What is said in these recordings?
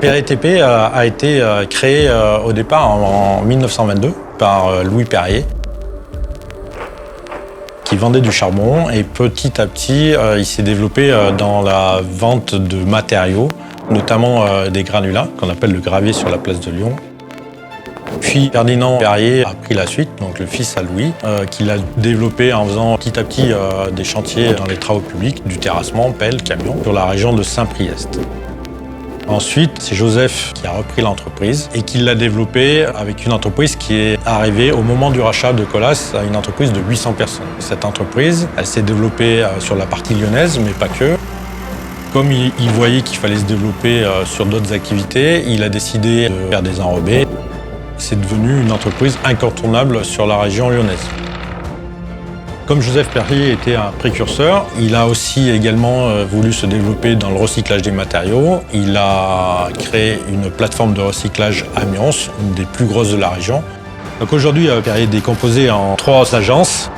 PRI-TP a été créé au départ en 1922 par Louis Perrier, qui vendait du charbon, et petit à petit, il s'est développé dans la vente de matériaux, notamment des granulats, qu'on appelle le gravier sur la place de Lyon. Puis Ferdinand Perrier a pris la suite, donc le fils à Louis, qui l'a développé en faisant petit à petit des chantiers dans les travaux publics, du terrassement, pelle, camion, sur la région de Saint-Priest. Ensuite, c'est Joseph qui a repris l'entreprise et qui l'a développée avec une entreprise qui est arrivée au moment du rachat de Colas à une entreprise de 800 personnes. Cette entreprise, elle s'est développée sur la partie lyonnaise, mais pas que. Comme il voyait qu'il fallait se développer sur d'autres activités, il a décidé de faire des enrobés. C'est devenu une entreprise incontournable sur la région lyonnaise. Comme Joseph Perrier était un précurseur, il a aussi également voulu se développer dans le recyclage des matériaux. Il a créé une plateforme de recyclage à Mions, une des plus grosses de la région. Donc aujourd'hui, Perrier est décomposé en 3 agences.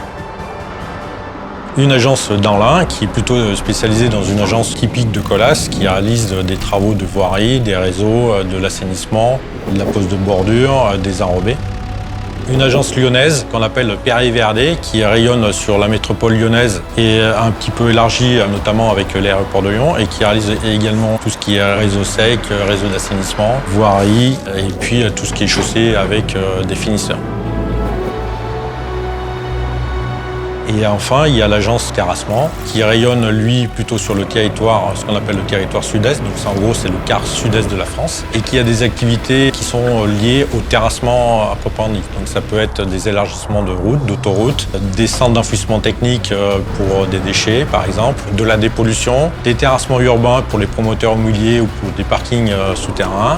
Une agence dans l'Ain, qui est plutôt spécialisée dans une agence typique de Colas, qui réalise des travaux de voirie, des réseaux, de l'assainissement, de la pose de bordure, des enrobés. Une agence lyonnaise qu'on appelle Perrier-VRD, qui rayonne sur la métropole lyonnaise et un petit peu élargie, notamment avec l'aéroport de Lyon, et qui réalise également tout ce qui est réseau sec, réseau d'assainissement, voirie, et puis tout ce qui est chaussée avec des finisseurs. Et enfin, il y a l'agence Terrassement, qui rayonne, lui, plutôt sur le territoire, ce qu'on appelle le territoire sud-est. Donc en gros, c'est le quart sud-est de la France. Et qui a des activités qui sont liées au terrassement à proprement dit. Donc ça peut être des élargissements de routes, d'autoroutes, des centres d'enfouissement technique pour des déchets, par exemple, de la dépollution, des terrassements urbains pour les promoteurs immobiliers ou pour des parkings souterrains.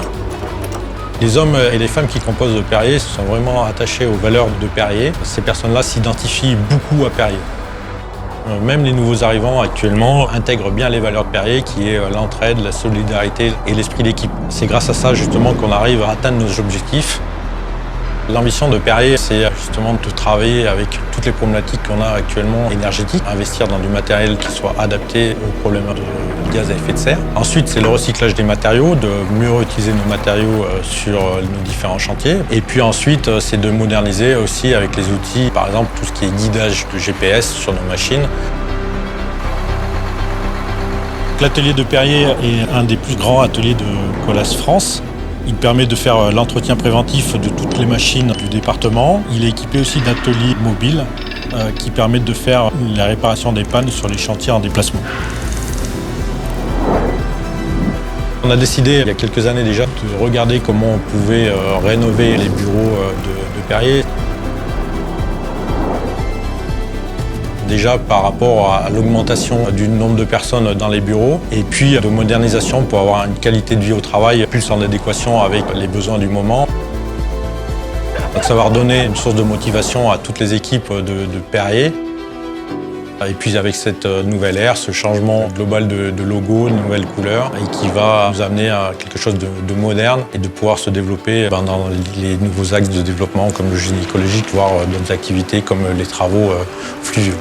Les hommes et les femmes qui composent Perrier sont vraiment attachés aux valeurs de Perrier. Ces personnes-là s'identifient beaucoup à Perrier. Même les nouveaux arrivants actuellement intègrent bien les valeurs de Perrier, qui est l'entraide, la solidarité et l'esprit d'équipe. C'est grâce à ça justement qu'on arrive à atteindre nos objectifs. L'ambition de Perrier, c'est justement de travailler avec toutes les problématiques qu'on a actuellement énergétiques, investir dans du matériel qui soit adapté aux problèmes de gaz à effet de serre. Ensuite, c'est le recyclage des matériaux, de mieux réutiliser nos matériaux sur nos différents chantiers. Et puis ensuite, c'est de moderniser aussi avec les outils, par exemple tout ce qui est guidage de GPS sur nos machines. L'atelier de Perrier est un des plus grands ateliers de Colas France. Il permet de faire l'entretien préventif de toutes les machines du département. Il est équipé aussi d'ateliers mobiles qui permettent de faire la réparation des pannes sur les chantiers en déplacement. On a décidé il y a quelques années déjà de regarder comment on pouvait rénover les bureaux de Perrier. Déjà par rapport à l'augmentation du nombre de personnes dans les bureaux et puis de modernisation pour avoir une qualité de vie au travail plus en adéquation avec les besoins du moment. Donc ça va redonner une source de motivation à toutes les équipes de Perrier. Et puis avec cette nouvelle ère, ce changement global de logo, de nouvelles couleurs, et qui va nous amener à quelque chose de moderne et de pouvoir se développer dans les nouveaux axes de développement comme le génie écologique, voire d'autres activités comme les travaux fluviaux.